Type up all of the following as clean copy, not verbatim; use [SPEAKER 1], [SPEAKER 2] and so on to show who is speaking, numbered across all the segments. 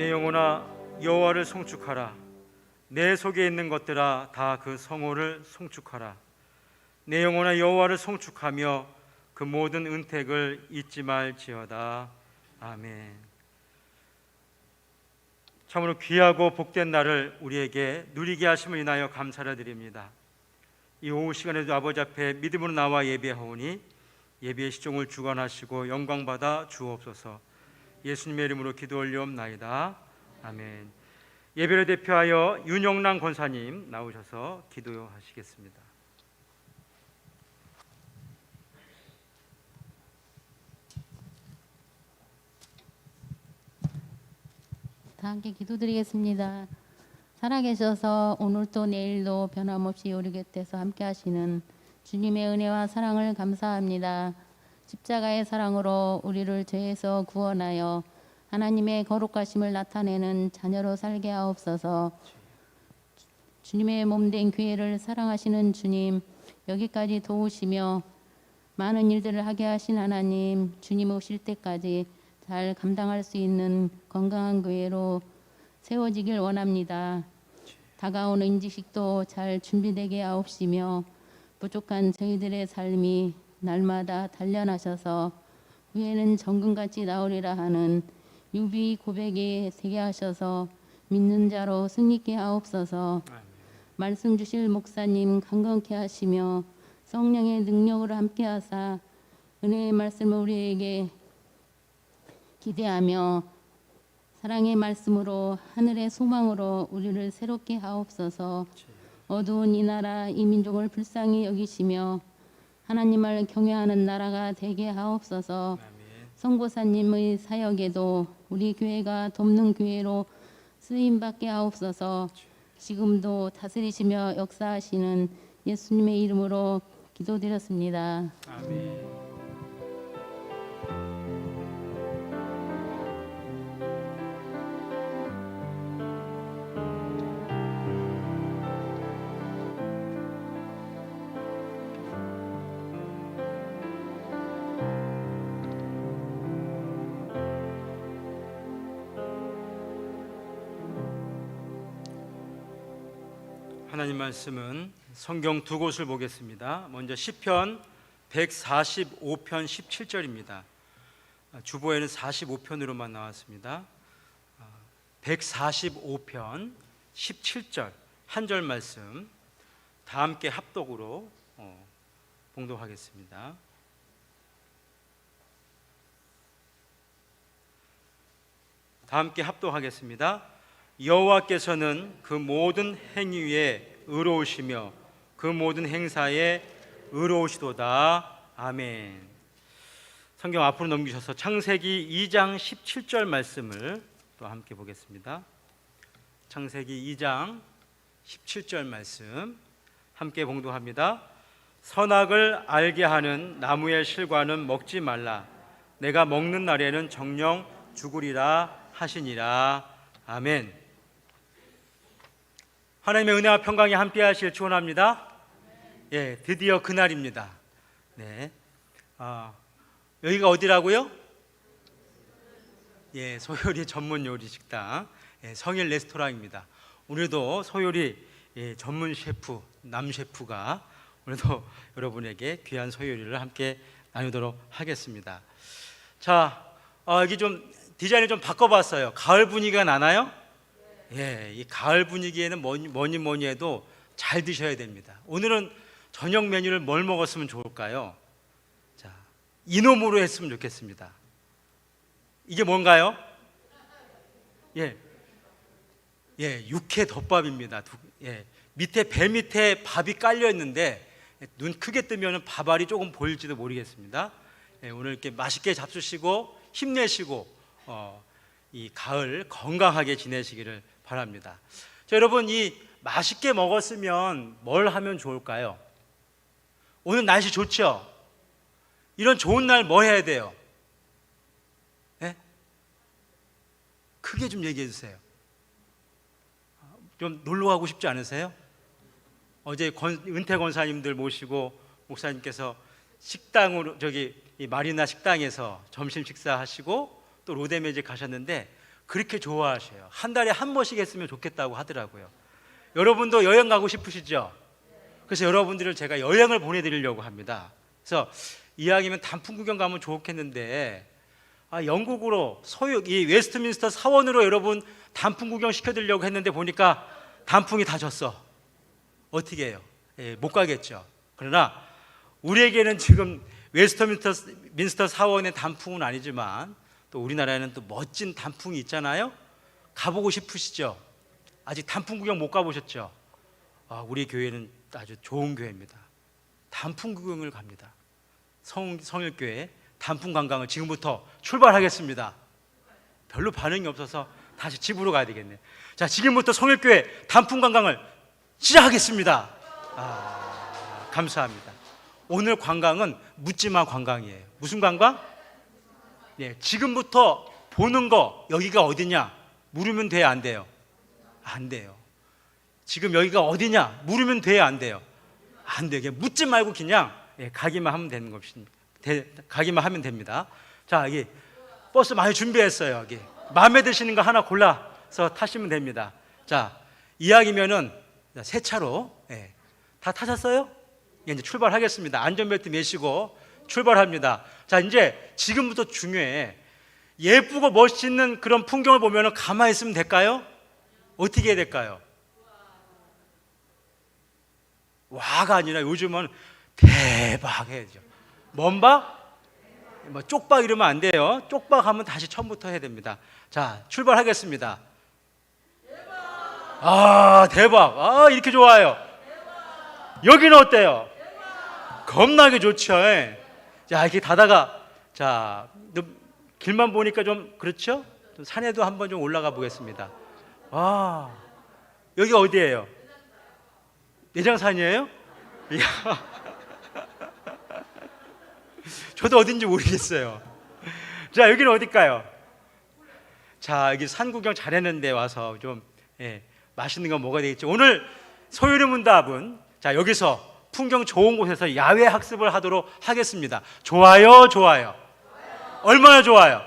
[SPEAKER 1] 내 영혼아 여호와를 송축하라. 내 속에 있는 것들아 다 그 성호를 송축하라. 내 영혼아 여호와를 송축하며 그 모든 은택을 잊지 말지어다. 아멘. 참으로 귀하고 복된 날을 우리에게 누리게 하심을 인하여 감사를 드립니다. 이 오후 시간에도 아버지 앞에 믿음으로 나와 예배하오니 예배의 시종을 주관하시고 영광받아 주옵소서. 예수님의 이름으로 기도 올리옵나이다. 아멘. 예배를 대표하여 윤영란 권사님 나오셔서 기도하시겠습니다.
[SPEAKER 2] 다 함께 기도드리겠습니다. 살아계셔서 오늘도 내일도 변함없이 우리 곁에서 함께 하시는 주님의 은혜와 사랑을 감사합니다. 십자가의 사랑으로 우리를 죄에서 구원하여 하나님의 거룩하심을 나타내는 자녀로 살게 하옵소서. 주님의 몸된 교회를 사랑하시는 주님, 여기까지 도우시며 많은 일들을 하게 하신 하나님, 주님 오실 때까지 잘 감당할 수 있는 건강한 교회로 세워지길 원합니다. 다가오는 임직식도 잘 준비되게 하옵시며 부족한 저희들의 삶이 날마다 단련하셔서 후에는 정금같이 나오리라 하는 유비 고백에 되게 하셔서 믿는 자로 승리케 하옵소서. 말씀 주실 목사님 강건케 하시며 성령의 능력으로 함께 하사 은혜의 말씀을 우리에게 기대하며 사랑의 말씀으로 하늘의 소망으로 우리를 새롭게 하옵소서. 어두운 이 나라 이 민족을 불쌍히 여기시며 하나님을 경외하는 나라가 되게 하옵소서. 선교사님의 사역에도 우리 교회가 돕는 교회로 쓰임받게 하옵소서. 지금도 다스리시며 역사하시는 예수님의 이름으로 기도드렸습니다.
[SPEAKER 1] 아멘. 하나님 말씀은 성경 두 곳을 보겠습니다. 먼저 시편 145편 17절입니다. 주보에는 45편으로만 나왔습니다. 145편 17절 한 절 말씀 다 함께 합독으로 봉독하겠습니다. 다 함께 합독하겠습니다. 여호와께서는 그 모든 행위에 의로우시며 그 모든 행사에 의로우시도다. 아멘. 성경 앞으로 넘기셔서 창세기 2장 17절 말씀을 또 함께 보겠습니다. 창세기 2장 17절 말씀 함께 봉독합니다. 선악을 알게 하는 나무의 실과는 먹지 말라. 내가 먹는 날에는 정녕 죽으리라 하시니라. 아멘. 하나님의 은혜와 평강이 함께 하시길 축원합니다. 예, 드디어 그날입니다. 네. 여기가 어디라고요? 예, 소요리 전문 요리 식당, 성일 레스토랑입니다. 오늘도 소요리 전문 셰프, 남 셰프가 오늘도 여러분에게 귀한 소요리를 함께 나누도록 하겠습니다. 자, 여기 좀 디자인을 좀 바꿔봤어요. 가을 분위기가 나나요? 예, 이 가을 분위기에는 뭐니 해도 잘 드셔야 됩니다. 오늘은 저녁 메뉴를 뭘 먹었으면 좋을까요? 자, 이놈으로 했으면 좋겠습니다. 이게 뭔가요? 예, 육회 덮밥입니다. 밑에 배 밑에 밥이 깔려 있는데 눈 크게 뜨면 밥알이 조금 보일지도 모르겠습니다. 오늘 이렇게 맛있게 잡수시고 힘내시고 이 가을 건강하게 지내시기를 바랍니다. 자, 여러분, 이 맛있게 먹었으면 뭘 하면 좋을까요? 오늘 날씨 좋죠? 이런 좋은 날 뭐 해야 돼요? 네? 크게 좀 얘기해 주세요. 좀 놀러 가고 싶지 않으세요? 어제 은퇴 권사님들 모시고 목사님께서 식당으로 이 마리나 식당에서 점심 식사하시고 또 로데매직 가셨는데 그렇게 좋아하셔요. 한 달에 한 번씩 했으면 좋겠다고 하더라고요. 여러분도 여행 가고 싶으시죠? 그래서 여러분들을 제가 여행을 보내드리려고 합니다. 그래서 이왕이면 단풍 구경 가면 좋겠는데 영국으로 이 웨스트민스터 사원으로 여러분 단풍 구경 시켜드리려고 했는데 보니까 단풍이 다 졌어. 어떻게 해요? 못 가겠죠. 그러나 우리에게는 지금 웨스트민스터 사원의 단풍은 아니지만 또 우리나라에는 또 멋진 단풍이 있잖아요. 가보고 싶으시죠? 아직 단풍 구경 못 가보셨죠? 우리 교회는 아주 좋은 교회입니다. 단풍 구경을 갑니다. 성일교회 단풍 관광을 지금부터 출발하겠습니다. 별로 반응이 없어서 다시 집으로 가야 되겠네요. 자, 지금부터 성일교회 단풍 관광을 시작하겠습니다. 감사합니다. 오늘 관광은 묻지마 관광이에요. 무슨 관광? 지금부터 보는 거 여기가 어디냐 물으면 돼요, 안 돼요? 안 돼요. 지금 여기가 어디냐 물으면 돼요, 안 돼요? 안 돼요. 그냥 묻지 말고 그냥 가기만 하면 되는 것입니다. 가기만 하면 됩니다. 자, 여기 버스 많이 준비했어요. 여기 마음에 드시는 거 하나 골라서 타시면 됩니다. 자, 이왕이면은 새 차로 다 타셨어요? 이제 출발하겠습니다. 안전벨트 매시고 출발합니다. 자, 이제 지금부터 중요해. 예쁘고 멋있는 그런 풍경을 보면 가만히 있으면 될까요? 어떻게 해야 될까요? 와가 아니라 요즘은 대박 해야죠. 뭔박? 뭐 쪽박 이러면 안 돼요. 쪽박 하면 다시 처음부터 해야 됩니다. 자, 출발하겠습니다. 대박. 이렇게 좋아요. 여기는 어때요? 겁나게 좋죠. 자, 이렇게 가다가 자, 길만 보니까 좀 그렇죠? 좀 산에도 한번 좀 올라가 보겠습니다. 여기 어디예요? 내장산이에요? 이야. 저도 어딘지 모르겠어요. 자, 여기는 어딜까요? 자, 여기 산 구경 잘했는데 와서 좀 맛있는 거 먹어야 되겠죠. 오늘 소요리 문답은 자, 여기서 풍경 좋은 곳에서 야외 학습을 하도록 하겠습니다. 좋아요, 좋아요. 얼마나 좋아요?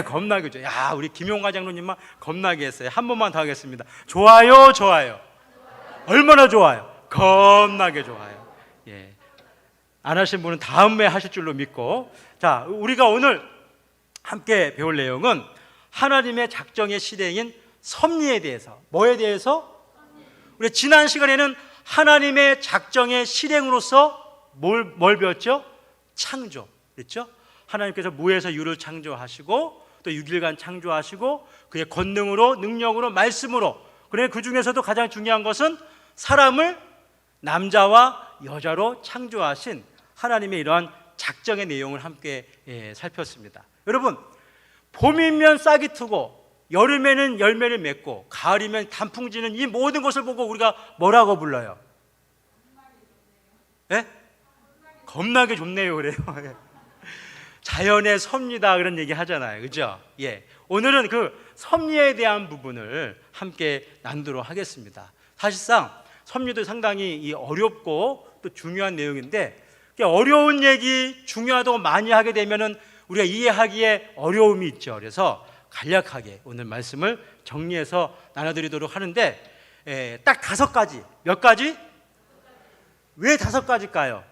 [SPEAKER 1] 겁나게 좋아요. 야, 우리 김용과 장로님만 겁나게 했어요. 한 번만 더 하겠습니다. 좋아요, 좋아요. 얼마나 좋아요? 겁나게 좋아요. 안 하신 분은 다음에 하실 줄로 믿고, 자, 우리가 오늘 함께 배울 내용은 하나님의 작정의 실행인 섭리에 대해서. 뭐에 대해서? 우리 지난 시간에는 하나님의 작정의 실행으로서 뭘 배웠죠? 창조. 그렇죠? 하나님께서 무에서 유를 창조하시고 또 6일간 창조하시고 그의 권능으로, 능력으로, 말씀으로, 그래 그 중에서도 가장 중요한 것은 사람을 남자와 여자로 창조하신 하나님의 이러한 작정의 내용을 함께 살폈습니다. 여러분, 봄이면 싹이 트고 여름에는 열매를 맺고 가을이면 단풍 지는 이 모든 것을 보고 우리가 뭐라고 불러요? 겁나게 좋네요. 그래요. 자연의 섭리다 그런 얘기 하잖아요. 그죠? 오늘은 그 섭리에 대한 부분을 함께 나누도록 하겠습니다. 사실상 섭리도 상당히 어렵고 또 중요한 내용인데 어려운 얘기 중요하다고 많이 하게 되면은 우리가 이해하기에 어려움이 있죠. 그래서 간략하게 오늘 말씀을 정리해서 나눠드리도록 하는데 딱 5가지. 몇 가지? 왜 5가지일까요?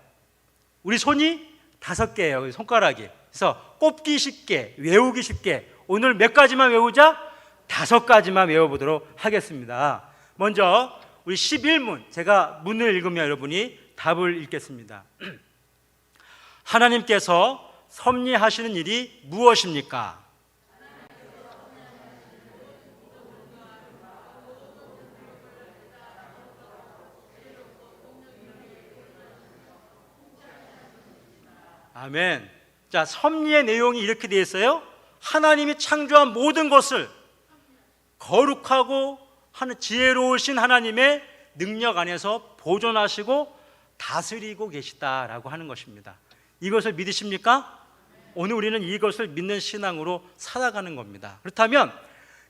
[SPEAKER 1] 우리 손이 5개예요. 손가락이. 그래서 꼽기 쉽게, 외우기 쉽게 오늘 몇 가지만 외우자? 5가지만 외워보도록 하겠습니다. 먼저 우리 11문, 제가 문을 읽으면 여러분이 답을 읽겠습니다. 하나님께서 섭리하시는 일이 무엇입니까? 아멘. 자, 섭리의 내용이 이렇게 되어 있어요. 하나님이 창조한 모든 것을 거룩하고 지혜로우신 하나님의 능력 안에서 보존하시고 다스리고 계시다라고 하는 것입니다. 이것을 믿으십니까? 오늘 우리는 이것을 믿는 신앙으로 살아가는 겁니다. 그렇다면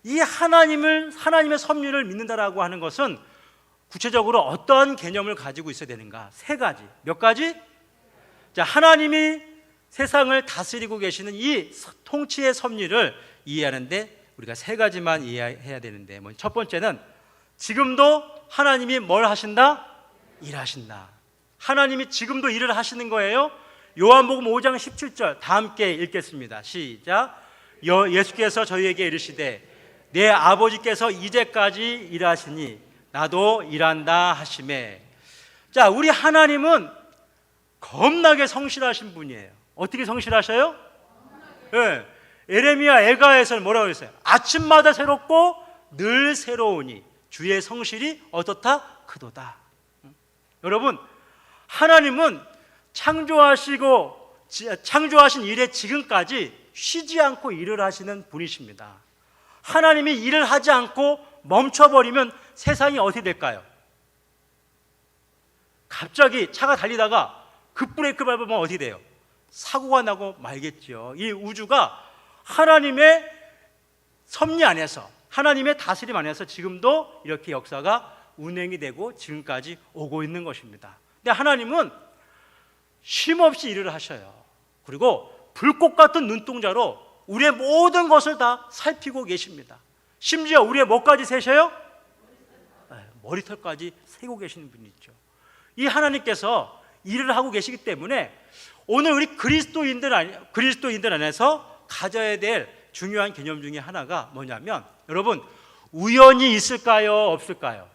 [SPEAKER 1] 이 하나님의 섭리를 믿는다라고 하는 것은 구체적으로 어떠한 개념을 가지고 있어야 되는가? 3가지. 몇 가지? 자, 하나님이 세상을 다스리고 계시는 이 통치의 섭리를 이해하는데 우리가 세 가지만 이해해야 되는데, 첫 번째는 지금도 하나님이 뭘 하신다? 일하신다. 하나님이 지금도 일을 하시는 거예요. 요한복음 5장 17절 다 함께 읽겠습니다. 시작. 예수께서 저희에게 이르시되 내 아버지께서 이제까지 일하시니 나도 일한다 하시매. 자, 우리 하나님은 겁나게 성실하신 분이에요. 어떻게 성실하셔요? 네. 에레미야 애가에서는 뭐라고 했어요? 아침마다 새롭고 늘 새로우니 주의 성실이 어떻다? 크도다. 여러분, 하나님은 창조하신 이래 지금까지 쉬지 않고 일을 하시는 분이십니다. 하나님이 일을 하지 않고 멈춰버리면 세상이 어떻게 될까요? 갑자기 차가 달리다가 급브레이크 밟으면 어떻게 돼요? 사고가 나고 말겠죠. 이 우주가 하나님의 섭리 안에서, 하나님의 다스림 안에서 지금도 이렇게 역사가 운행이 되고 지금까지 오고 있는 것입니다. 근데 하나님은 쉼없이 일을 하셔요. 그리고 불꽃 같은 눈동자로 우리의 모든 것을 다 살피고 계십니다. 심지어 우리의 뭐까지 세셔요? 머리털까지 세고 계시는 분이 있죠. 이 하나님께서 일을 하고 계시기 때문에 오늘 우리 그리스도인들 안에서 가져야 될 중요한 개념 중에 하나가 뭐냐면, 여러분, 우연이 있을까요? 없을까요?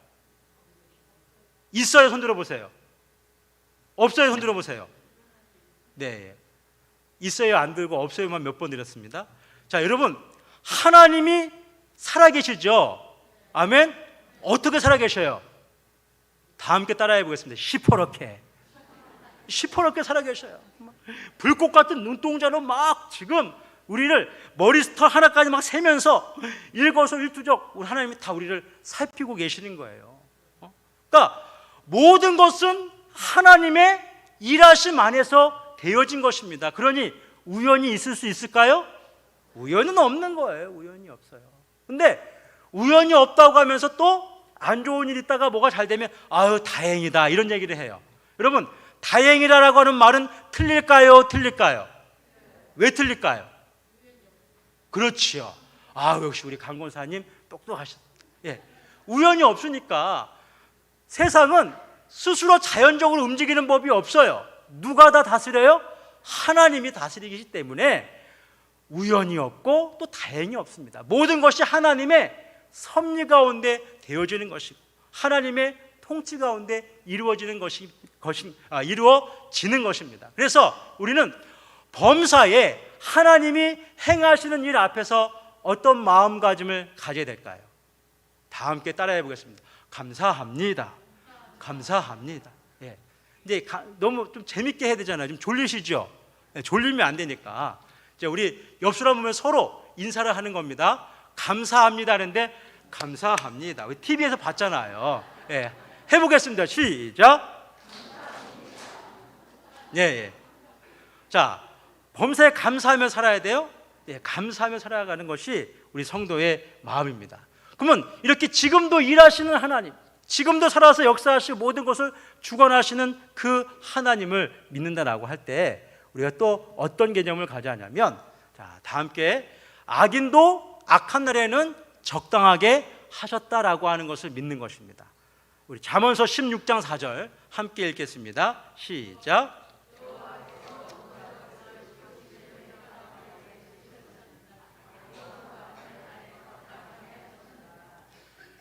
[SPEAKER 1] 있어요? 손 들어보세요. 없어요? 손 들어보세요. 네, 있어요 안 들고 없어요만 몇 번 드렸습니다. 자, 여러분, 하나님이 살아계시죠? 아멘? 어떻게 살아계셔요? 다 함께 따라해 보겠습니다. 시퍼렇게 살아계셔요. 불꽃 같은 눈동자로 막 지금 우리를 머리부터 하나까지 막 세면서 일거수일투족 우리 하나님이 다 우리를 살피고 계시는 거예요. 그러니까 모든 것은 하나님의 일하심 안에서 되어진 것입니다. 그러니 우연이 있을 수 있을까요? 우연은 없는 거예요. 우연이 없어요. 근데 우연이 없다고 하면서 또 안 좋은 일 있다가 뭐가 잘 되면 아유 다행이다 이런 얘기를 해요. 여러분, 다행이다라고 하는 말은 틀릴까요? 틀릴까요? 왜 틀릴까요? 그렇지요. 아, 역시 우리 강 권사님 똑똑하셨. 예, 우연이 없으니까 세상은 스스로 자연적으로 움직이는 법이 없어요. 누가 다 다스려요? 하나님이 다스리기 때문에 우연이 없고 또 다행이 없습니다. 모든 것이 하나님의 섭리 가운데 되어지는 것이고 하나님의 통치 가운데 이루어지는 것입니다. 그래서 우리는 범사에 하나님이 행하시는 일 앞에서 어떤 마음가짐을 가져야 될까요? 다 함께 따라해 보겠습니다. 감사합니다. 감사합니다. 예. 이제 너무 좀 재밌게 해야 되잖아요. 좀 졸리시죠? 예, 졸리면 안 되니까. 이제 우리 옆 사람 보면 서로 인사를 하는 겁니다. 감사합니다 하는데 감사합니다. 우리 TV에서 봤잖아요. 예. 해보겠습니다. 시작. 예, 예. 자, 범사에 감사하며 살아야 돼요. 예, 감사하며 살아가는 것이 우리 성도의 마음입니다. 그러면 이렇게 지금도 일하시는 하나님, 지금도 살아서 역사하시고 모든 것을 주관하시는 그 하나님을 믿는다라고 할 때 우리가 또 어떤 개념을 가져야 하냐면, 자, 다 함께 악인도 악한 날에는 적당하게 하셨다라고 하는 것을 믿는 것입니다. 우리 잠언서 16장 4절 함께 읽겠습니다. 시작.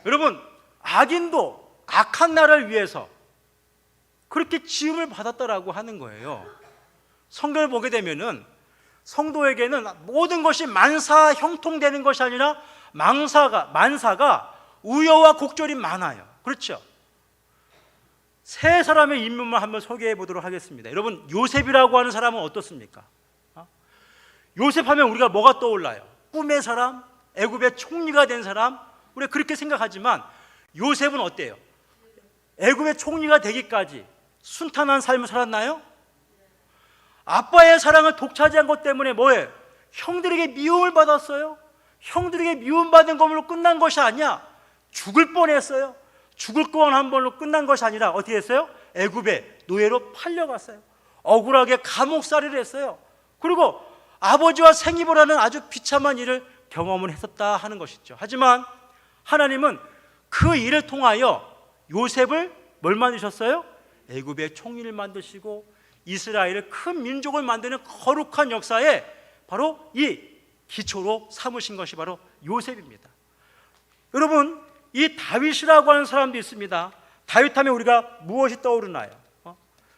[SPEAKER 1] 여러분, 악인도 악한 날을 위해서 그렇게 지음을 받았다라고 하는 거예요. 성경을 보게 되면은 성도에게는 모든 것이 만사 형통되는 것이 아니라 만사가 우여와 곡절이 많아요. 그렇죠? 세 사람의 인물만 한번 소개해 보도록 하겠습니다. 여러분, 요셉이라고 하는 사람은 어떻습니까? 요셉하면 우리가 뭐가 떠올라요? 꿈의 사람, 애굽의 총리가 된 사람, 우리가 그렇게 생각하지만 요셉은 어때요? 애굽의 총리가 되기까지 순탄한 삶을 살았나요? 아빠의 사랑을 독차지한 것 때문에 뭐예요? 형들에게 미움을 받았어요. 형들에게 미움받은 것으로 끝난 것이 아니야. 죽을 뻔했어요. 죽을 뻔한 걸로 끝난 것이 아니라 어떻게 했어요? 애굽의 노예로 팔려갔어요. 억울하게 감옥살이를 했어요. 그리고 아버지와 생이보라는 아주 비참한 일을 경험을 했었다 하는 것이죠. 하지만 하나님은 그 일을 통하여 요셉을 뭘 만드셨어요? 애굽의 총리를 만드시고 이스라엘의 큰 민족을 만드는 거룩한 역사에 바로 이 기초로 삼으신 것이 바로 요셉입니다. 여러분, 이 다윗이라고 하는 사람도 있습니다. 다윗하면 우리가 무엇이 떠오르나요?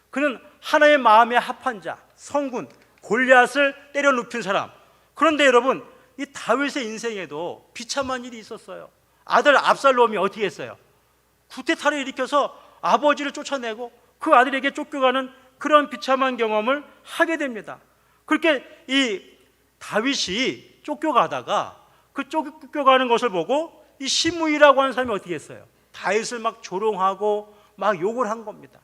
[SPEAKER 1] 그는 하나님의 마음에 합한 자, 성군, 골리앗을 때려 눕힌 사람. 그런데 여러분, 이 다윗의 인생에도 비참한 일이 있었어요. 아들 압살롬이 어떻게 했어요? 쿠데타를 일으켜서 아버지를 쫓아내고 그 아들에게 쫓겨가는 그런 비참한 경험을 하게 됩니다. 그렇게 이 다윗이 쫓겨가다가 그 쫓겨가는 것을 보고 이 시므이라고 하는 사람이 어떻게 했어요? 다윗을 막 조롱하고 막 욕을 한 겁니다.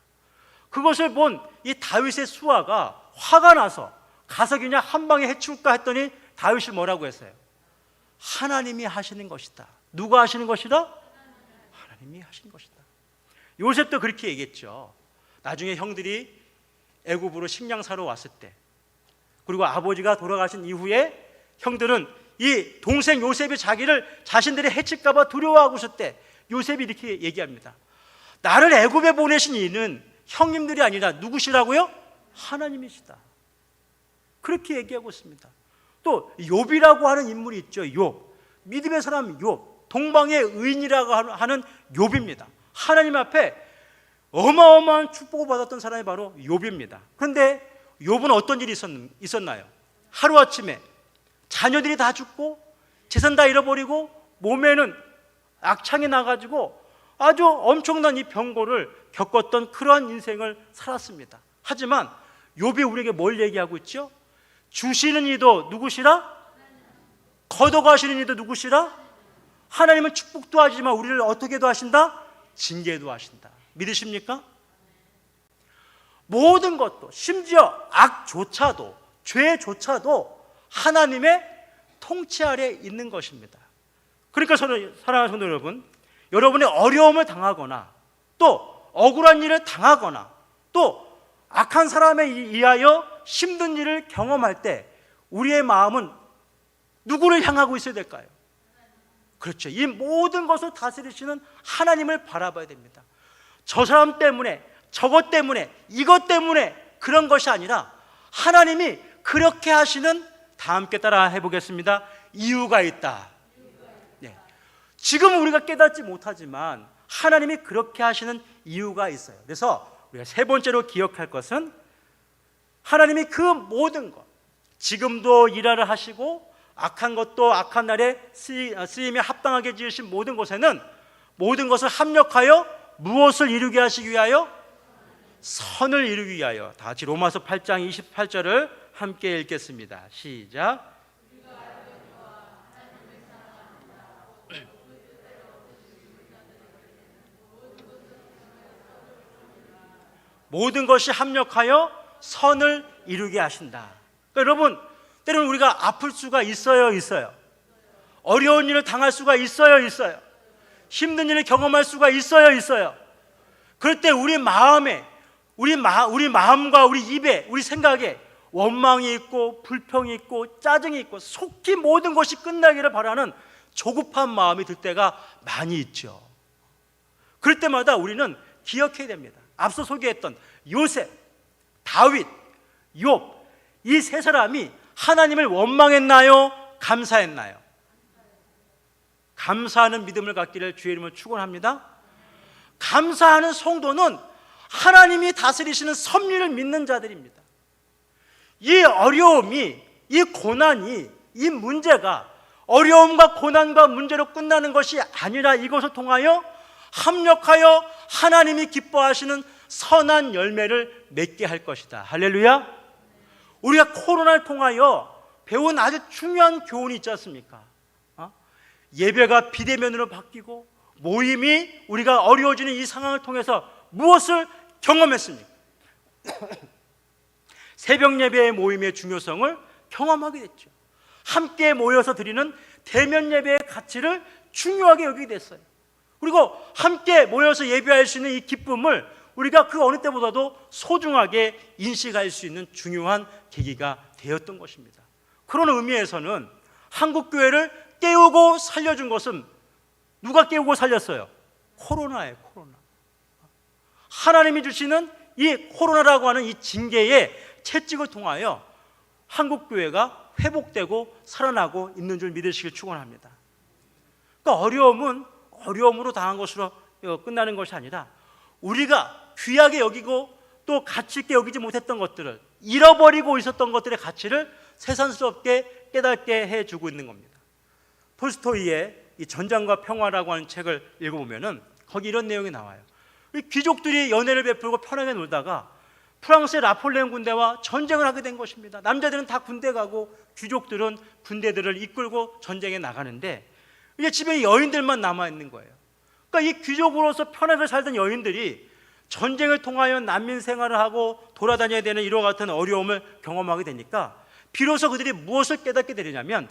[SPEAKER 1] 그것을 본 이 다윗의 수하가 화가 나서 가서 그냥 한 방에 해치울까 했더니 다윗이 뭐라고 했어요? 하나님이 하시는 것이다. 누가 하시는 것이다? 하나님이 하시는 것이다. 요셉도 그렇게 얘기했죠. 나중에 형들이 애굽으로 식량 사러 왔을 때, 그리고 아버지가 돌아가신 이후에 형들은 이 동생 요셉이 자신들이 해칠까 봐 두려워하고 있을 때 요셉이 이렇게 얘기합니다. 나를 애굽에 보내신 이는 형님들이 아니라 누구시라고요? 하나님이시다. 그렇게 얘기하고 있습니다. 또 욥이라고 하는 인물이 있죠. 욥, 믿음의 사람 욥, 동방의 의인이라고 하는 욥입니다. 하나님 앞에 어마어마한 축복을 받았던 사람이 바로 욥입니다. 그런데 욥은 어떤 일이 있었나요? 하루아침에 자녀들이 다 죽고 재산 다 잃어버리고 몸에는 악창이 나가지고 아주 엄청난 이 병고를 겪었던 그러한 인생을 살았습니다. 하지만 욥이 우리에게 뭘 얘기하고 있죠? 주시는 이도 누구시라? 걷어가시는 이도 누구시라? 하나님은 축복도 하지만 우리를 어떻게도 하신다? 징계도 하신다. 믿으십니까? 모든 것도, 심지어 악조차도, 죄조차도 하나님의 통치 아래 있는 것입니다. 그러니까 사랑하는 성도 여러분, 여러분의 어려움을 당하거나 또 억울한 일을 당하거나 또 악한 사람에 의하여 힘든 일을 경험할 때 우리의 마음은 누구를 향하고 있어야 될까요? 그렇죠. 이 모든 것을 다스리시는 하나님을 바라봐야 됩니다. 저 사람 때문에, 저것 때문에, 이것 때문에 그런 것이 아니라 하나님이 그렇게 하시는, 다 함께 따라 해보겠습니다. 이유가 있다. 네. 지금 우리가 깨닫지 못하지만 하나님이 그렇게 하시는 이유가 있어요. 그래서 우리가 세 번째로 기억할 것은 하나님이 그 모든 것, 지금도 일하를 하시고 악한 것도 악한 날에 쓰임에 합당하게 지으신 모든 것에는 모든 것을 합력하여 무엇을 이루게 하시기 위하여? 선을 이루기 위하여. 다 같이 로마서 8장 28절을 함께 읽겠습니다. 시작. 모든 것이 합력하여 선을 이루게 하신다. 그러니까 여러분, 때로는 우리가 아플 수가 있어요. 어려운 일을 당할 수가 있어요. 힘든 일을 경험할 수가 있어요. 그럴 때 우리 마음에, 우리 마음과 우리 입에, 우리 생각에 원망이 있고 불평이 있고 짜증이 있고 속히 모든 것이 끝나기를 바라는 조급한 마음이 들 때가 많이 있죠. 그럴 때마다 우리는 기억해야 됩니다. 앞서 소개했던 요셉, 다윗, 욥, 이 세 사람이 하나님을 원망했나요? 감사했나요? 감사하는 믿음을 갖기를 주의 이름으로 축원합니다. 감사하는 성도는 하나님이 다스리시는 섭리를 믿는 자들입니다. 이 어려움이, 이 고난이, 이 문제가 어려움과 고난과 문제로 끝나는 것이 아니라 이것을 통하여 합력하여 하나님이 기뻐하시는 선한 열매를 맺게 할 것이다. 할렐루야. 우리가 코로나를 통하여 배운 아주 중요한 교훈이 있지 않습니까? 예배가 비대면으로 바뀌고 모임이 우리가 어려워지는 이 상황을 통해서 무엇을 경험했습니까? 새벽 예배의 모임의 중요성을 경험하게 됐죠. 함께 모여서 드리는 대면 예배의 가치를 중요하게 여기게 됐어요. 그리고 함께 모여서 예배할 수 있는 이 기쁨을 우리가 그 어느 때보다도 소중하게 인식할 수 있는 중요한 계기가 되었던 것입니다. 그런 의미에서는 한국교회를 깨우고 살려준 것은 누가 깨우고 살렸어요? 코로나예요. 코로나. 하나님이 주시는 이 코로나라고 하는 이 징계의 채찍을 통하여 한국교회가 회복되고 살아나고 있는 줄 믿으시길 축원합니다. 그러니까 어려움은 어려움으로 당한 것으로 끝나는 것이 아니라 우리가 귀하게 여기고 또 가치 있게 여기지 못했던 것들을, 잃어버리고 있었던 것들의 가치를 새삼스럽게 깨닫게 해주고 있는 겁니다. 톨스토이의 이 전장과 평화라고 하는 책을 읽어보면은 거기 이런 내용이 나와요. 이 귀족들이 연애를 베풀고 편하게 놀다가 프랑스의 나폴레옹 군대와 전쟁을 하게 된 것입니다. 남자들은 다 군대 가고 귀족들은 군대들을 이끌고 전쟁에 나가는데 이제 집에 여인들만 남아 있는 거예요. 그러니까 이 귀족으로서 편하게 살던 여인들이 전쟁을 통하여 난민 생활을 하고 돌아다녀야 되는 이와 같은 어려움을 경험하게 되니까 비로소 그들이 무엇을 깨닫게 되냐면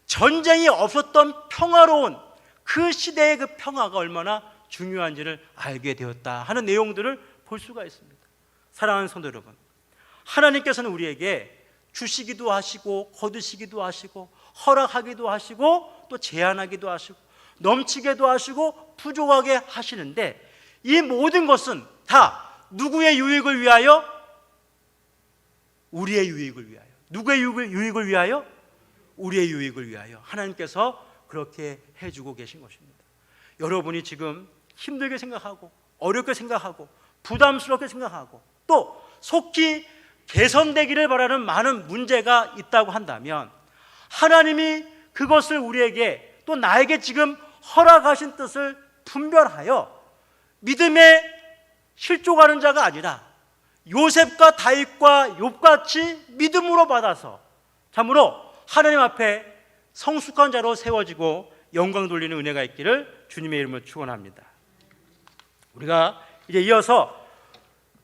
[SPEAKER 1] 전쟁이 없었던 평화로운 그 시대의 그 평화가 얼마나 중요한지를 알게 되었다 하는 내용들을 볼 수가 있습니다. 사랑하는 성도 여러분, 하나님께서는 우리에게 주시기도 하시고 거두시기도 하시고 허락하기도 하시고 또 제한하기도 하시고 넘치게도 하시고 부족하게 하시는데 이 모든 것은 다 누구의 유익을 위하여? 우리의 유익을 위하여. 누구의 유익을 위하여? 우리의 유익을 위하여 하나님께서 그렇게 해주고 계신 것입니다. 여러분이 지금 힘들게 생각하고 어렵게 생각하고 부담스럽게 생각하고 또 속히 개선되기를 바라는 많은 문제가 있다고 한다면 하나님이 그것을 우리에게 또 나에게 지금 허락하신 뜻을 분별하여 믿음에 실족하는 자가 아니라 요셉과 다윗과 욥같이 믿음으로 받아서 참으로 하나님 앞에 성숙한 자로 세워지고 영광 돌리는 은혜가 있기를 주님의 이름으로 축원합니다. 우리가 이제 이어서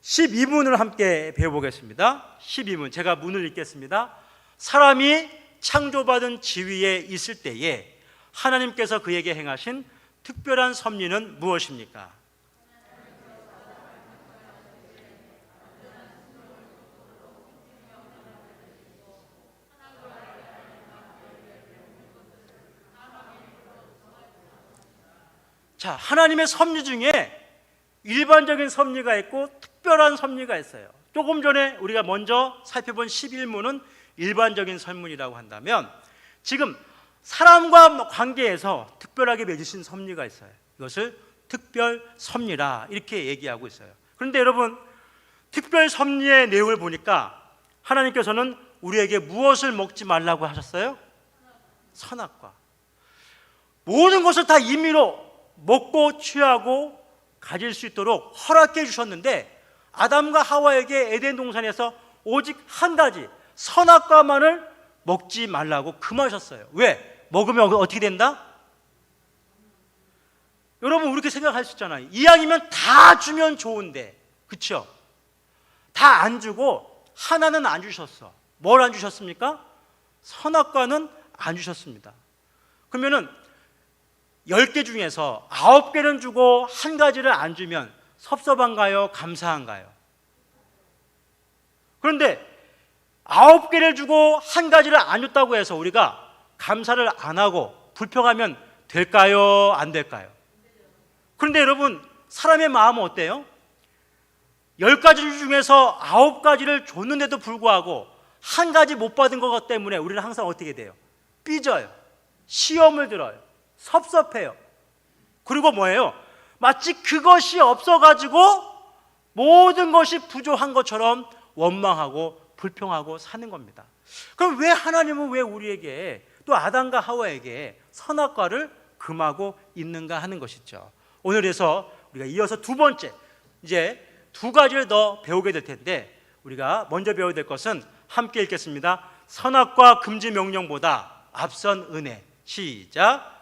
[SPEAKER 1] 12문을 함께 배워보겠습니다. 12문, 제가 문을 읽겠습니다. 사람이 창조받은 지위에 있을 때에 하나님께서 그에게 행하신 특별한 섭리는 무엇입니까? 자, 하나님의 섭리 중에 일반적인 섭리가 있고 특별한 섭리가 있어요. 조금 전에 우리가 먼저 살펴본 11문은 일반적인 설문이라고 한다면 지금 사람과 관계에서 특별하게 맺으신 섭리가 있어요. 이것을 특별 섭리라 이렇게 얘기하고 있어요. 그런데 여러분, 특별 섭리의 내용을 보니까 하나님께서는 우리에게 무엇을 먹지 말라고 하셨어요? 선악과. 모든 것을 다 임의로 먹고 취하고 가질 수 있도록 허락해 주셨는데 아담과 하와에게 에덴 동산에서 오직 한 가지 선악과만을 먹지 말라고 금하셨어요. 왜? 먹으면 어떻게 된다? 여러분, 우리 이렇게 생각할 수 있잖아요. 이왕이면 다 주면 좋은데, 그렇죠? 다 안 주고 하나는 안 주셨어. 뭘 안 주셨습니까? 선악과는 안 주셨습니다. 그러면은 10개 중에서 9개는 주고 한 가지를 안 주면 섭섭한가요? 감사한가요? 그런데 9개를 주고 한 가지를 안 줬다고 해서 우리가 감사를 안 하고 불평하면 될까요? 안 될까요? 그런데 여러분, 사람의 마음은 어때요? 10가지 중에서 9가지를 줬는데도 불구하고 한 가지 못 받은 것 때문에 우리는 항상 어떻게 돼요? 삐져요. 시험을 들어요. 섭섭해요. 그리고 뭐예요? 마치 그것이 없어가지고 모든 것이 부족한 것처럼 원망하고 불평하고 사는 겁니다. 그럼 왜 하나님은 왜 우리에게 또 아담과 하와에게 선악과를 금하고 있는가 하는 것이죠. 오늘에서 우리가 이어서 두 번째, 이제 두 가지를 더 배우게 될 텐데 우리가 먼저 배워야 될 것은 함께 읽겠습니다. 선악과 금지 명령보다 앞선 은혜. 시작.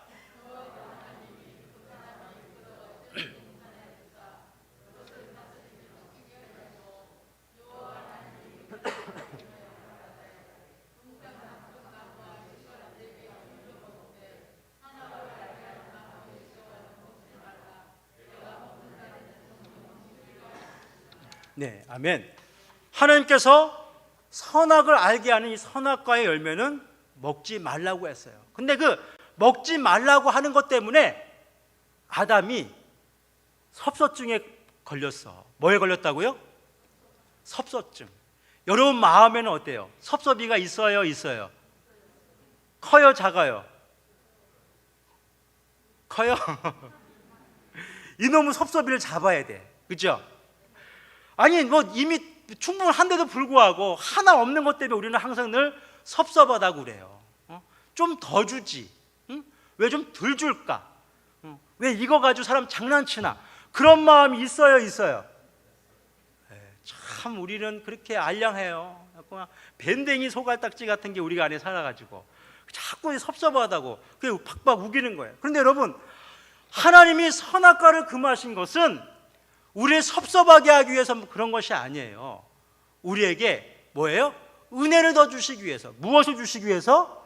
[SPEAKER 1] 네, 아멘. 하나님께서 선악을 알게 하는 이 선악과의 열매는 먹지 말라고 했어요. 근데 그 먹지 말라고 하는 것 때문에 아담이 섭소증에 걸렸어. 뭐에 걸렸다고요? 섭소증. 여러분 마음에는 어때요? 섭섭이가 있어요, 있어요? 커요, 작아요? 커요? 이놈의 섭섭이를 잡아야 돼. 그죠? 아니 뭐 이미 충분한데도 불구하고 하나 없는 것 때문에 우리는 항상 늘 섭섭하다고 그래요. 좀 더 주지. 왜 좀 덜 줄까? 왜 이거 가지고 사람 장난치나? 그런 마음이 있어요, 있어요? 참 우리는 그렇게 알량해요. 밴댕이 소갈딱지 같은 게 우리가 안에 살아가지고 자꾸 섭섭하다고 그게 팍팍 우기는 거예요. 그런데 여러분, 하나님이 선악과를 금하신 것은 우리를 섭섭하게 하기 위해서 그런 것이 아니에요. 우리에게 뭐예요? 은혜를 더 주시기 위해서. 무엇을 주시기 위해서?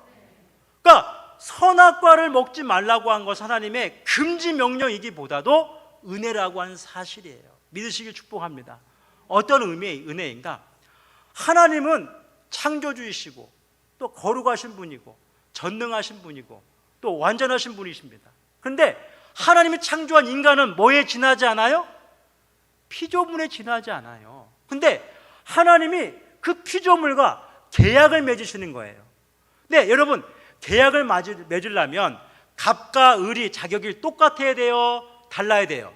[SPEAKER 1] 그러니까 선악과를 먹지 말라고 한 것은 하나님의 금지 명령이기보다도 은혜라고 하는 사실이에요. 믿으시길 축복합니다. 어떤 은혜인가? 하나님은 창조주이시고 또 거룩하신 분이고 전능하신 분이고 또 완전하신 분이십니다. 그런데 하나님이 창조한 인간은 뭐에 지나지 않아요? 피조물에 지나지 않아요. 근데 하나님이 그 피조물과 계약을 맺으시는 거예요. 네, 여러분, 계약을 맺으려면 갑과 을이 자격이 똑같아야 돼요? 달라야 돼요?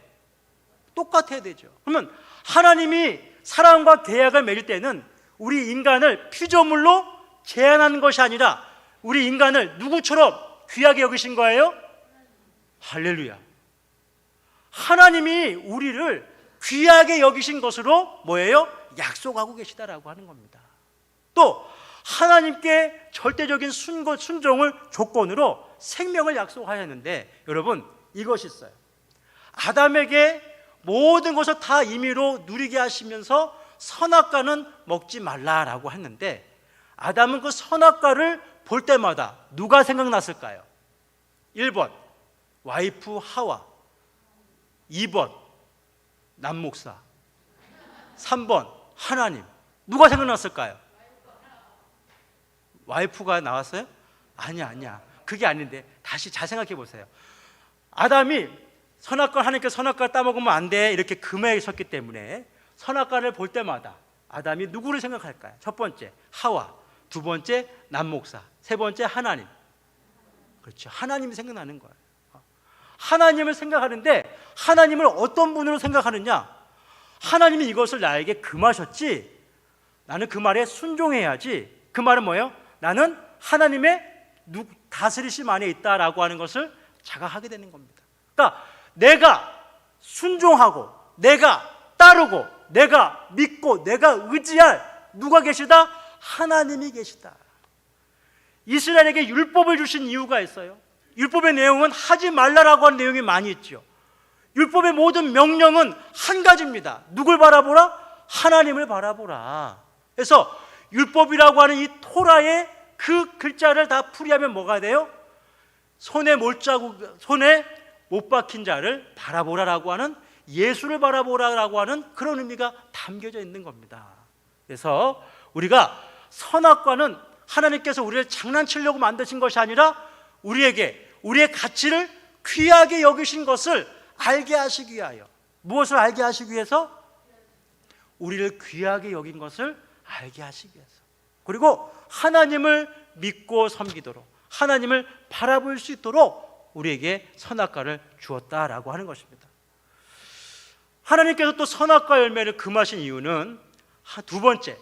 [SPEAKER 1] 똑같아야 되죠. 그러면 하나님이 사람과 계약을 맺을 때는 우리 인간을 피조물로 제한하는 것이 아니라 우리 인간을 누구처럼 귀하게 여기신 거예요? 할렐루야. 하나님이 우리를 귀하게 여기신 것으로 뭐예요? 약속하고 계시다라고 하는 겁니다. 또 하나님께 절대적인 순종을 조건으로 생명을 약속하였는데, 여러분 이것이 있어요. 아담에게 모든 것을 다 임의로 누리게 하시면서 선악과는 먹지 말라라고 했는데, 아담은 그 선악과를 볼 때마다 누가 생각났을까요? 1번 와이프 하와, 2번 남목사, 3번 하나님. 누가 생각났을까요? 와이프가 나왔어요? 아니야. 그게 아닌데 다시 잘 생각해 보세요. 아담이 선악과, 하나님께 선악과 따먹으면 안 돼 이렇게 금하셨기 때문에 선악과를 볼 때마다 아담이 누구를 생각할까요? 첫 번째 하와, 두 번째 남목사, 세 번째 하나님. 그렇죠. 하나님이 생각나는 거예요. 하나님을 생각하는데 하나님을 어떤 분으로 생각하느냐? 하나님이 이것을 나에게 금하셨지, 나는 그 말에 순종해야지. 그 말은 뭐예요? 나는 하나님의 다스리심 안에 있다라고 하는 것을 자각하게 되는 겁니다. 그러니까 내가 순종하고 내가 따르고 내가 믿고 내가 의지할 누가 계시다? 하나님이 계시다. 이스라엘에게 율법을 주신 이유가 있어요. 율법의 내용은 하지 말라라고 하는 내용이 많이 있죠. 율법의 모든 명령은 한 가지입니다. 누굴 바라보라? 하나님을 바라보라. 그래서 율법이라고 하는 이 토라의 그 글자를 다 풀이하면 뭐가 돼요? 손에 못 박힌 자를 바라보라라고 하는, 예수를 바라보라라고 하는 그런 의미가 담겨져 있는 겁니다. 그래서 우리가 선악과는 하나님께서 우리를 장난치려고 만드신 것이 아니라 우리에게 우리의 가치를 귀하게 여기신 것을 알게 하시기 위하여. 무엇을 알게 하시기 위해서? 우리를 귀하게 여긴 것을 알게 하시기 위해서. 그리고 하나님을 믿고 섬기도록, 하나님을 바라볼 수 있도록 우리에게 선악과를 주었다라고 하는 것입니다. 하나님께서 또 선악과 열매를 금하신 이유는 두 번째,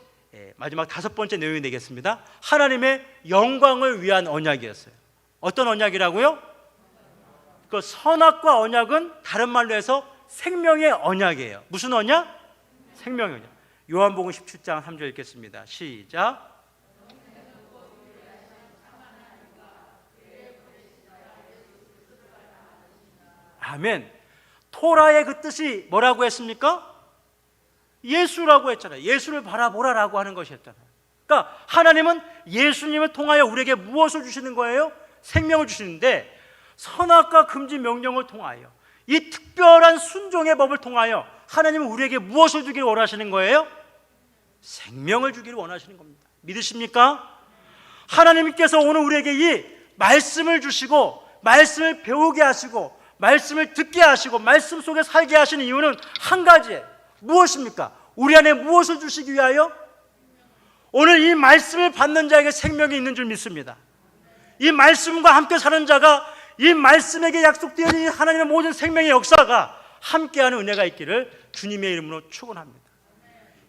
[SPEAKER 1] 마지막 다섯 번째 내용이 되겠습니다. 하나님의 영광을 위한 언약이었어요. 어떤 언약이라고요? 그 선악과 언약은 다른 말로 해서 생명의 언약이에요. 무슨 언약? 생명의 언약. 요한복음 17장 3절 읽겠습니다. 시작. 아멘. 토라의 그 뜻이 뭐라고 했습니까? 예수라고 했잖아요. 예수를 바라보라라고 하는 것이었잖아요. 그러니까 하나님은 예수님을 통하여 우리에게 무엇을 주시는 거예요? 생명을 주시는데, 선악과 금지 명령을 통하여 이 특별한 순종의 법을 통하여 하나님은 우리에게 무엇을 주기를 원하시는 거예요? 생명을 주기를 원하시는 겁니다. 믿으십니까? 하나님께서 오늘 우리에게 이 말씀을 주시고 말씀을 배우게 하시고 말씀을 듣게 하시고 말씀 속에 살게 하시는 이유는 한 가지예요. 무엇입니까? 우리 안에 무엇을 주시기 위하여? 오늘 이 말씀을 받는 자에게 생명이 있는 줄 믿습니다. 이 말씀과 함께 사는 자가 이 말씀에게 약속되어 있는 하나님의 모든 생명의 역사가 함께하는 은혜가 있기를 주님의 이름으로 축원합니다.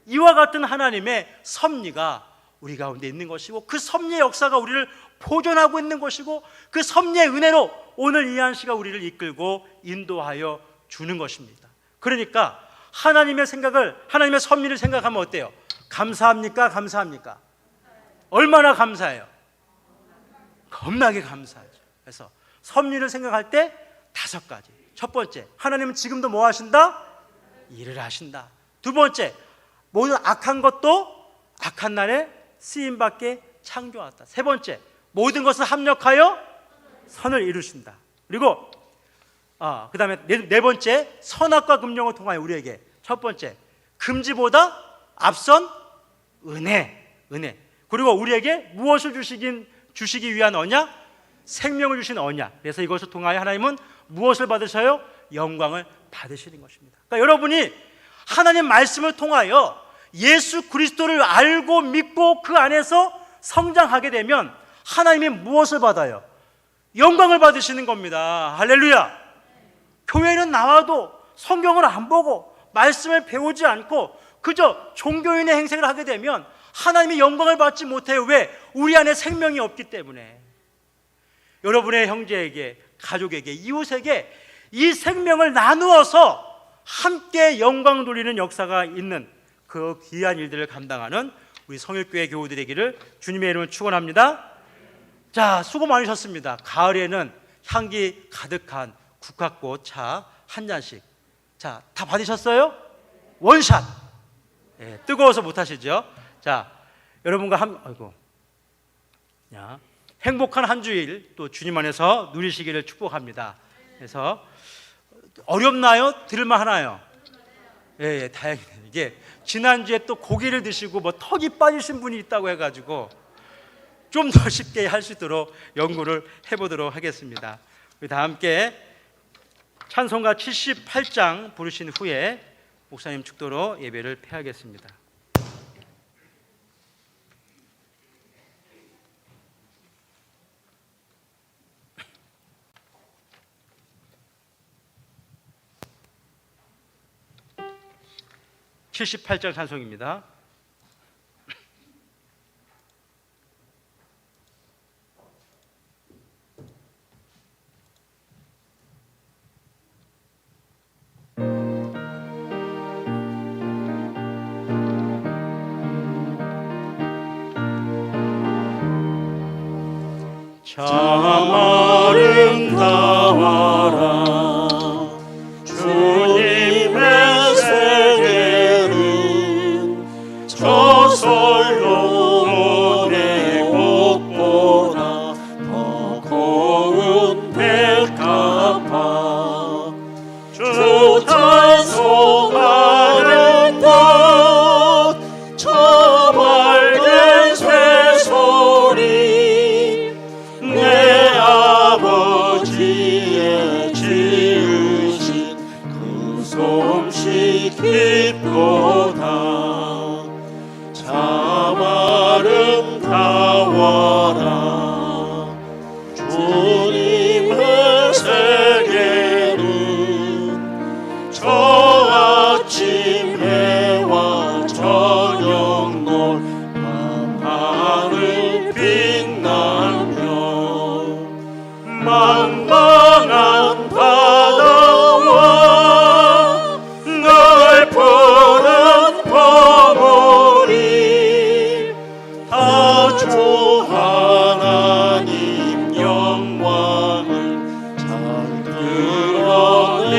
[SPEAKER 1] 이와 같은 하나님의 섭리가 우리 가운데 있는 것이고 그 섭리의 역사가 우리를 보존하고 있는 것이고 그 섭리의 은혜로 오늘 이 한 시가 우리를 이끌고 인도하여 주는 것입니다. 그러니까 하나님의 생각을, 하나님의 섭리를 생각하면 어때요? 감사합니까? 감사합니까? 얼마나 감사해요? 겁나게 감사하죠. 그래서 섭리를 생각할 때 5가지. 첫 번째, 하나님은 지금도 뭐 하신다? 일을 하신다. 두 번째, 모든 악한 것도 악한 날에 쓰임받게 창조하다. 세 번째, 모든 것을 합력하여 선을 이루신다. 그리고 그 다음에 네 번째, 선악과 금령을 통하여 우리에게 첫 번째, 금지보다 앞선 은혜. 그리고 우리에게 무엇을 주시기 위한 언약? 생명을 주신 언약. 그래서 이것을 통하여 하나님은 무엇을 받으셔요? 영광을 받으시는 것입니다. 그러니까 여러분이 하나님 말씀을 통하여 예수 그리스도를 알고 믿고 그 안에서 성장하게 되면 하나님이 무엇을 받아요? 영광을 받으시는 겁니다. 할렐루야. 교회는 나와도 성경을 안 보고 말씀을 배우지 않고 그저 종교인의 행색을 하게 되면 하나님이 영광을 받지 못해요. 왜? 우리 안에 생명이 없기 때문에. 여러분의 형제에게, 가족에게, 이웃에게 이 생명을 나누어서 함께 영광 돌리는 역사가 있는 그 귀한 일들을 감당하는 우리 성일교회 교우들 되기를 주님의 이름으로 축원합니다. 자, 수고 많으셨습니다. 가을에는 향기 가득한 국화꽃 차 한 잔씩. 자, 다 받으셨어요? 원샷. 뜨거워서 못 하시죠? 자, 여러분과 행복한 한 주일 또 주님 안에서 누리시기를 축복합니다. 그래서 어렵나요? 들을만 하나요? 다행이네요. 이게 지난주에 또 고기를 드시고 뭐 턱이 빠지신 분이 있다고 해가지고 좀 더 쉽게 할 수 있도록 연구를 해보도록 하겠습니다. 우리 다 함께 찬송가 78장 부르신 후에 목사님 축도로 예배를 폐하겠습니다. (78장) 찬송입니다.
[SPEAKER 3] 참 아름다워라 주님의 세계는 저설로 내 곳보다 더 고운 백합화 주 찬송하는 것 저 밝은 새소리 내 아버지의 지으신 그 솜씨 깊도다 참 아름다워라 주님의 세계는 저 아침 해와 저녁 놀 밤하늘 빛나며 망망한 바다와 넓은 포물이 다 주 하나님 영광을 잘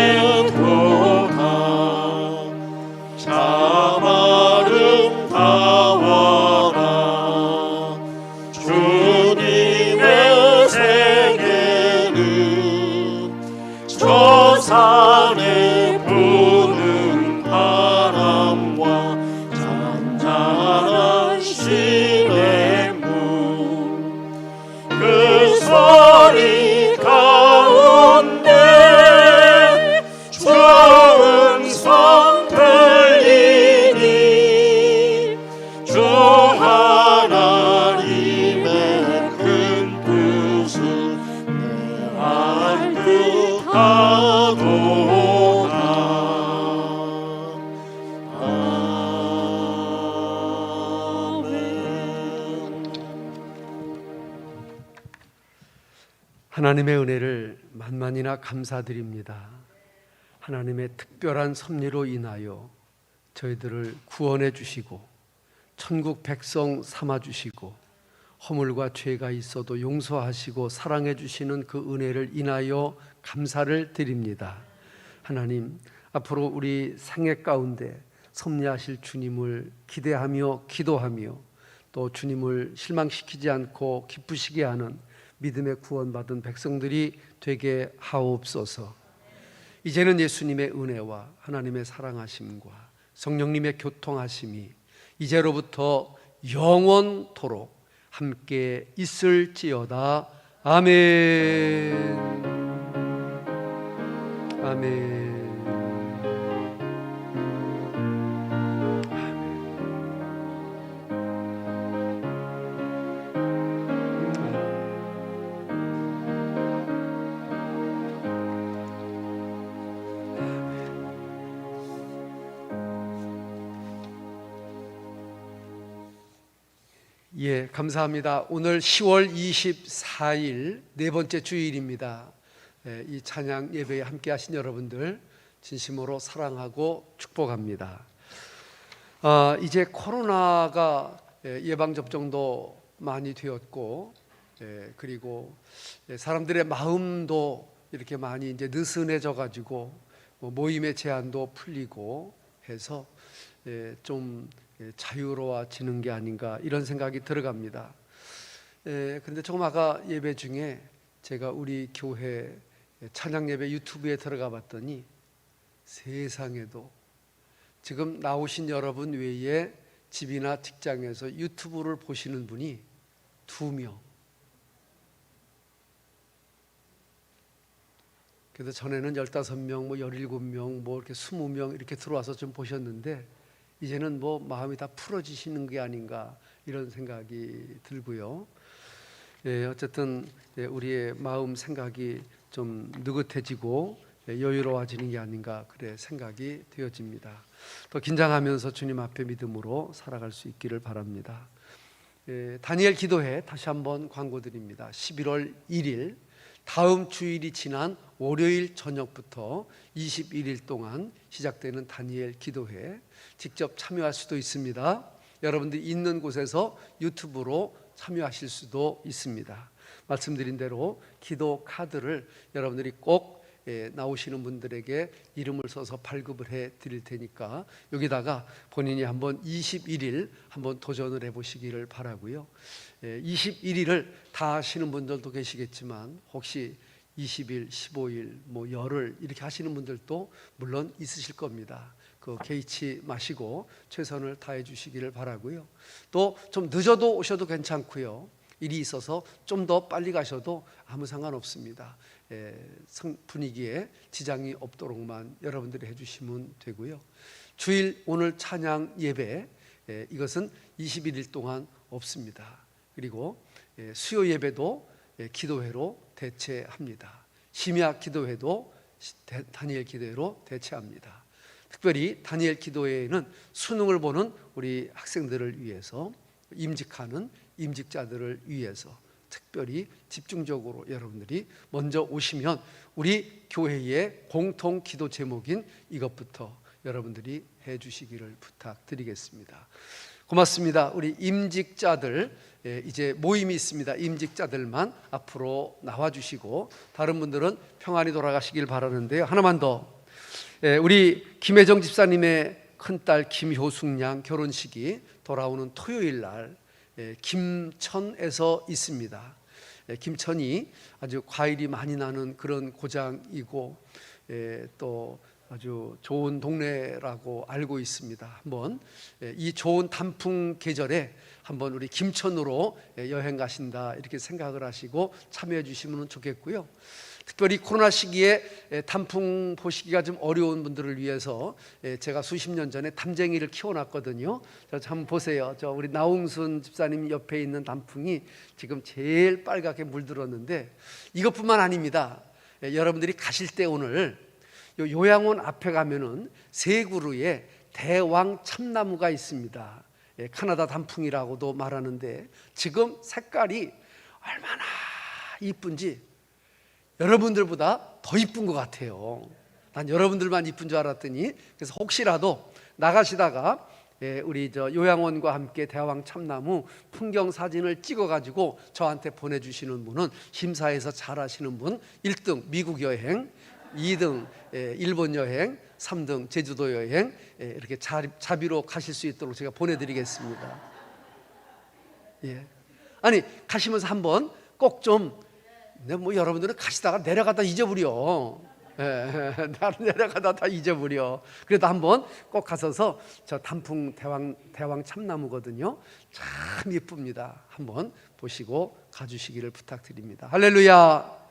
[SPEAKER 3] 드러내도다 참 아름다워라 주님의 세계는 저 산에 부는 바람과 잔잔한 시냇물
[SPEAKER 4] 하나님의 은혜를 만만이나 감사드립니다. 하나님의 특별한 섭리로 인하여 저희들을 구원해 주시고 천국 백성 삼아 주시고 허물과 죄가 있어도 용서하시고 사랑해 주시는 그 은혜를 인하여 감사를 드립니다. 하나님, 앞으로 우리 생애 가운데 섭리하실 주님을 기대하며 기도하며 또 주님을 실망시키지 않고 기쁘시게 하는 믿음의 구원받은 백성들이 되게 하옵소서. 이제는 예수님의 은혜와 하나님의 사랑하심과 성령님의 교통하심이 이제로부터 영원토록 함께 있을지어다. 아멘. 아멘. 예, 감사합니다. 오늘 10월 24일 네 번째 주일입니다. 이 찬양 예배에 함께 하신 여러분들 진심으로 사랑하고 축복합니다. 이제 코로나가 예방접종도 많이 되었고, 그리고 사람들의 마음도 이렇게 많이 이제 느슨해져 가지고 모임의 제한도 풀리고 해서 좀 자유로워지는 게 아닌가 이런 생각이 들어갑니다. 그런데 조금 아까 예배 중에 제가 우리 교회 찬양 예배 유튜브에 들어가 봤더니 세상에도 지금 나오신 여러분 외에 집이나 직장에서 유튜브를 보시는 분이 2명. 그래서 전에는 15명, 17명, 이렇게 20명 이렇게 들어와서 좀 보셨는데 이제는 마음이 다 풀어지시는 게 아닌가 이런 생각이 들고요. 어쨌든 우리의 마음 생각이 좀 느긋해지고 여유로워지는 게 아닌가 그래 생각이 되어집니다. 또 긴장하면서 주님 앞에 믿음으로 살아갈 수 있기를 바랍니다. 다니엘 기도회 다시 한번 광고드립니다. 11월 1일 다음 주일이 지난 월요일 저녁부터 21일 동안 시작되는 다니엘 기도회 직접 참여할 수도 있습니다. 여러분들이 있는 곳에서 유튜브로 참여하실 수도 있습니다. 말씀드린 대로 기도 카드를 여러분들이 꼭 나오시는 분들에게 이름을 써서 발급을 해 드릴 테니까 여기다가 본인이 한번 21일 한번 도전을 해보시기를 바라고요. 21일을 다 하시는 분들도 계시겠지만 혹시 20일, 15일, 열흘 이렇게 하시는 분들도 물론 있으실 겁니다. 개의치 마시고 최선을 다해 주시기를 바라고요. 또 좀 늦어도 오셔도 괜찮고요. 일이 있어서 좀 더 빨리 가셔도 아무 상관없습니다. 분위기에 지장이 없도록만 여러분들이 해주시면 되고요. 주일 오늘 찬양 예배 이것은 21일 동안 없습니다. 그리고 수요 예배도 기도회로 대체합니다. 심야 기도회도 다니엘 기도회로 대체합니다. 특별히 다니엘 기도회에는 수능을 보는 우리 학생들을 위해서 임직하는 임직자들을 위해서 특별히 집중적으로 여러분들이 먼저 오시면 우리 교회의 공통 기도 제목인 이것부터 여러분들이 해주시기를 부탁드리겠습니다. 고맙습니다. 우리 임직자들 이제 모임이 있습니다. 임직자들만 앞으로 나와주시고 다른 분들은 평안히 돌아가시길 바라는데요. 하나만 더, 우리 김혜정 집사님의 큰딸 김효숙 양 결혼식이 돌아오는 토요일 날 김천에서 있습니다. 김천이 아주 과일이 많이 나는 그런 고장이고 또 아주 좋은 동네라고 알고 있습니다. 한번 이 좋은 단풍 계절에 한번 우리 김천으로 여행 가신다 이렇게 생각을 하시고 참여해 주시면 좋겠고요. 특별히 코로나 시기에 단풍 보시기가 좀 어려운 분들을 위해서 제가 수십 년 전에 담쟁이를 키워놨거든요. 한번 보세요. 우리 나홍순 집사님 옆에 있는 단풍이 지금 제일 빨갛게 물들었는데 이것뿐만 아닙니다. 여러분들이 가실 때 오늘 요양원 앞에 가면은 세 그루에 대왕 참나무가 있습니다. 카나다 단풍이라고도 말하는데 지금 색깔이 얼마나 이쁜지 여러분들보다 더 이쁜 것 같아요. 난 여러분들만 이쁜 줄 알았더니, 그래서 혹시라도 나가시다가 우리 저 요양원과 함께 대왕 참나무 풍경 사진을 찍어가지고 저한테 보내주시는 분은 심사에서 잘하시는 분 1등 미국 여행, 2등 일본 여행, 3등 제주도 여행, 이렇게 자비로 가실 수 있도록 제가 보내드리겠습니다. 예. 아니 가시면서 한번 꼭 좀, 뭐 여러분들은 가시다가 내려가다 잊어버려. 내려가다 다 잊어버려. 그래도 한번 꼭 가서서, 저 단풍 대왕 참나무거든요. 참 예쁩니다. 한번 보시고 가주시기를 부탁드립니다. 할렐루야.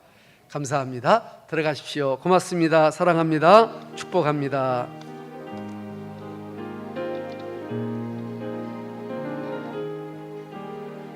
[SPEAKER 4] 감사합니다. 들어가십시오. 고맙습니다. 사랑합니다. 축복합니다.